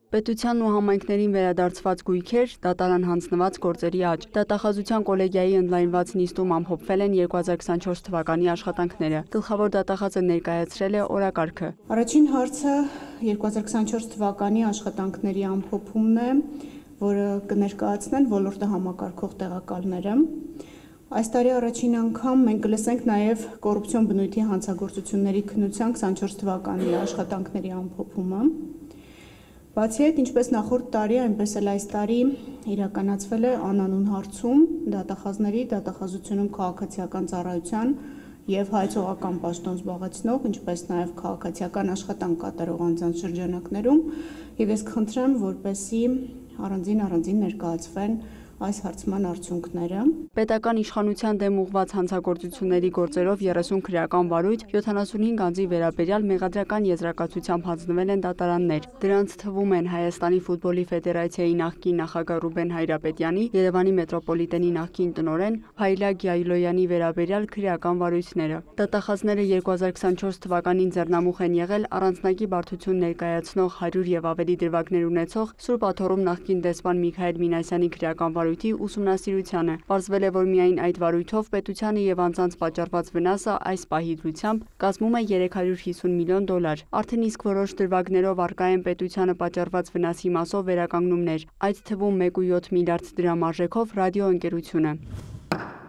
Պետությանն ու համայնքներին վերադարձված գույքեր, դատարան հանձնված գործերի աճ։ Դատախազության կոլեգիայի ընդլայնված նիստում ամփոփվել են 2024 թվականի աշխատանքները։ Գլխավոր դատախազը ներկայացրել է օրակարգը։ Առաջին հարցը 2024 թվականի աշխատանքների ամփոփումն է, որը կներկայացնեն ոլորտը համակարգող տեղակալները։ Այս տարի առաջին անգամ մենք կլսենք նաև կոռուպցիոն բնույթի հանցագործությունների քննության 24 թվականի աշխատանքների ամփոփումը։ Բացի այդ, ինչպես նախորդ տարի, այնպես էլ այս տարի իրականացվել է անանուն հարցում դատախազների դատախազությունում քաղաքացիական ծառայության և հայցողական պաշտոն զբաղեցնող, ինչպես նաև քաղաքացիական աշխատանք կատարող անձանց շրջանակներում, և ես կխնդրեմ, որպեսզի առանձին ներկայացվեն այս հարցման արդյունքները։ Պետական իշխանության դեմ ուղղված հանցագործությունների գործերով 30 քրեական վարույթ, 75 անձի վերաբերյալ մեղադրական եզրակացությամբ հանձնվել են դատարաններ։ Դրանց թվում են Հայաստանի ֆուտբոլի ֆեդերացիայի նախկին նախագահ Ռուբեն Հայրապետյանի, Երևանի մետրոպոլիտենի նախկին տնօրեն Փայլա Գիայլոյանի վերաբերյալ քրեական վարույթները։ Դատախազները 2024 թվականին ձեռնամուխ են եղել առանձնակի բարդություն ներկայացնող 100 և ավելի դրվագներ ունեցող Սուրբ Աթոռում նախկին դեսպան Միքայել Մինասյանի քրեական վարույթի ուսումնասիրությանը։ Պարզվել է, որ միայն այդ վարույթով պետությանը և անձանց պատճառված վնասը այս պահի դրությամբ կազմում է $350 միլիոն։ Արդեն իսկ որոշ դրվագներով առկա են պետությանը պատճառված վնասի մասով վերականգնումներ, այդ թվում 1.7 միլիարդ դրամ արժեքով ռադիոընկերությունը։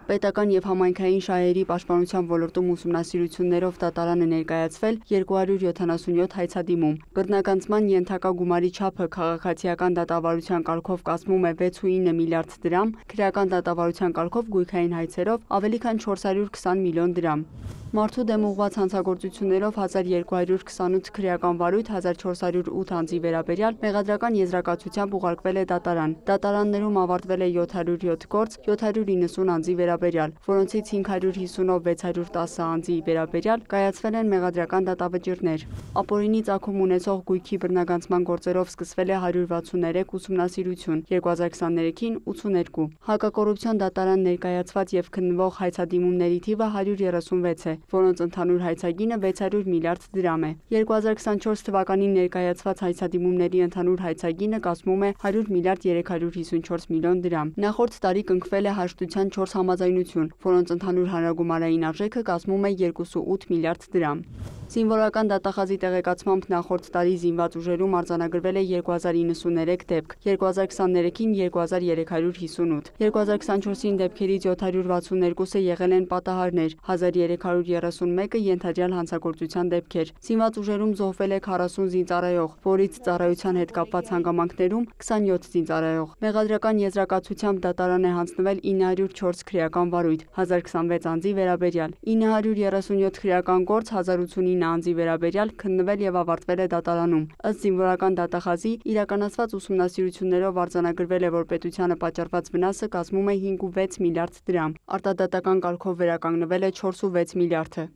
Պետական և համայնքային շահերի պաշտպանության ոլորտում ուսումնասիրություններով դատարանը ներկայացվել 277 հայցադիմում։ Բռնագանձման ենթակա գումարի չափը քաղաքացիական դատավարության կարգով կազմում է 6.9 միլիարդ դրամ, քրեական դատավարության կարգով գույքային հայցերով ավելի քան 420 միլիոն դրամ։ Մարդու դեմ ուղղված հանցագործություններով 1228 քրեական վարույթ, 1408 անձի վերաբերյալ մեղադրական եզրակացությամբ ուղարկվել է դատարան։ Դատարաններում ավարտվել է 707 գործ 790 անձի վերաբերյալ, որոնցից 550-ով 610 անձի վերաբերյալ կայացվել են մեղադրական դատավճիռներ։ Ապօրինի ծագում ունեցող գույքի բռնագանձման գործերով սկսվել է 163 ուսումնասիրություն, 2023-ին 82։ Հակակոռուպցիոն դատարան ներկայացված և քննվող հայցադիմումների թիվը 136 է, որոնց ընդհանուր հայցագինը 600 միլիարդ դրամ է։ 2024 թվականին ներկայացված հայցադիմումների ընդհանուր հայցագինը կազմում է 100 միլիարդ 354 միլիոն դրամ։ Նախորդ տարի կնքվել է հաշտության 4 համաձայնություն, որոնց ընդհանուր հանրագումարային արժեքը կազմում է 2.8 միլիարդ դրամ։ Զինվորական դատախազի տեղեկացմամբ նախորդ տարի զինված ուժերում արձանագրվել է 2093 դեպք, 2023-ին 2358, 2024-ին դեպքերից 762-ը եղել են պատահարներ, 1331-ը ենթադրյալ հանցագործության դեպքեր։ Զինված ուժերում զոհվել է 40 զինծառայող, որից ծառայության հետ կապված հանգամանքներում 27 զինծառայող։ Մեղադրական եզրակացությամբ դատարան է հանձնվել 904 քրեական վարույթ, 1026 անձի վերաբերյալ, 937 քրեական գործ, 1089 անձի վերաբերյալ քննվել և ավարտվել է դատարանում։ Ըստ զինվորական դատախազի իրականացված ուսումնասիրություններով արձանագրվել է, որ պետությանը պատճառված վնասը կազմում է 5.6 միլիարդ դրամ, արտադատական կարգով վերականգնվել է 4.6 միլիարդը։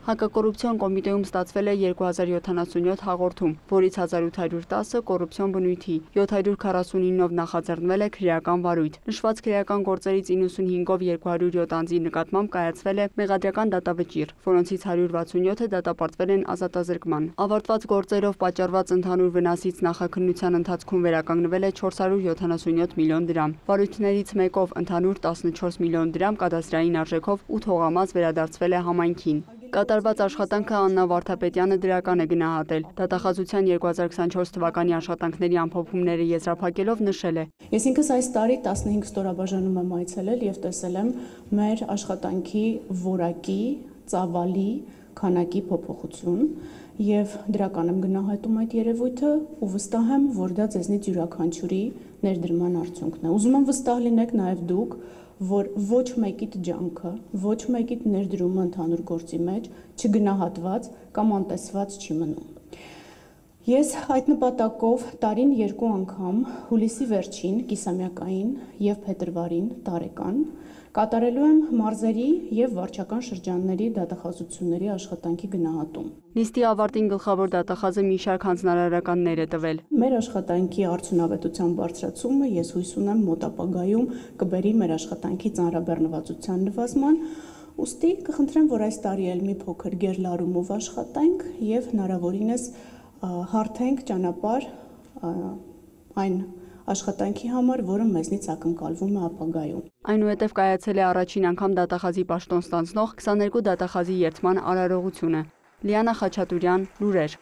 Հակակոռուպցիոն կոմիտեում ստացվել է 2077 հաղորդում, որից 1810-ը կոռուպցիոն բնույթի, 749-ով նախաձեռնվել է քրեական վարույթ։ Նշված քրեական գործերից 95-ով 207 անձի նկատմամբ կայացվել է մեղադրական դատավճիռ, որոնցից 167-ը դատապարտվել են ազատազրկման։ Ավարտված գործերով պատճառված ընդհանուր վնասից նախաքննության ընթացքում վերականգնվել է 477 միլիոն դրամ։ Վարույթներից մեկով ընդհանուր 14 միլիոն դրամ կադաստրային արժեքով 8 հողամաս վերադարձվել է համայնքին։ Կատարված աշխատանքը Աննա Վարդապետյանը դրական է գնահատել։ Դատախազության 2024 թվականի աշխատանքների ամփոփումները եզրափակելով նշել է. Ես ինքս այս տարի 15 ստորաբաժանում եմ այցելել և տեսել եմ մեր աշխատանքի որակի, ծավալի, քանակի փոփոխություն և դրական եմ գնահատում այդ երևույթը ու վստահ եմ, որ դա ձեզնից յուրաքանչյուրի ներդրման արդյունքն է։ Ուզում եմ վստահ լինեք նաև դուք, որ ոչ մեկիդ ջանքը, ոչ մեկիդ ներդրումը ընդհանուր գործի մեջ չգնահատված կամ անտեսված չի մնում։ Ես այդ նպատակով տարին 2 անգամ հուլիսի վերջին կիսամյակային և փետրվարին տարեկան կատարելու եմ մարզերի և վարչական շրջանների դատախազությունների աշխատանքի գնահատում։ Նիստի ավարտին գլխավոր դատախազը մի շարք հանձնարարականներ է տվել։ Մեր աշխատանքի արդյունավետության բարձրացումը ես հույս ունեմ մոտ ապագայում կբերի մեր աշխատանքի ծանրաբեռնվածության նվազման, ուստի կխնդրեմ, որ այս տարի էլ մի փոքր գերլարումով աշխատենք և հնարավորինս հարթենք ճանապարհ այն աշխատանքի համար, որը մեզնից ակնկալվում է ապագայում։ Այնուհետև կայացել է առաջին անգամ դատախազի պաշտոն ստանձնող 22 դատախազի երդման արարողությունը։ Լիանա Խաչատուրյան, լուրեր։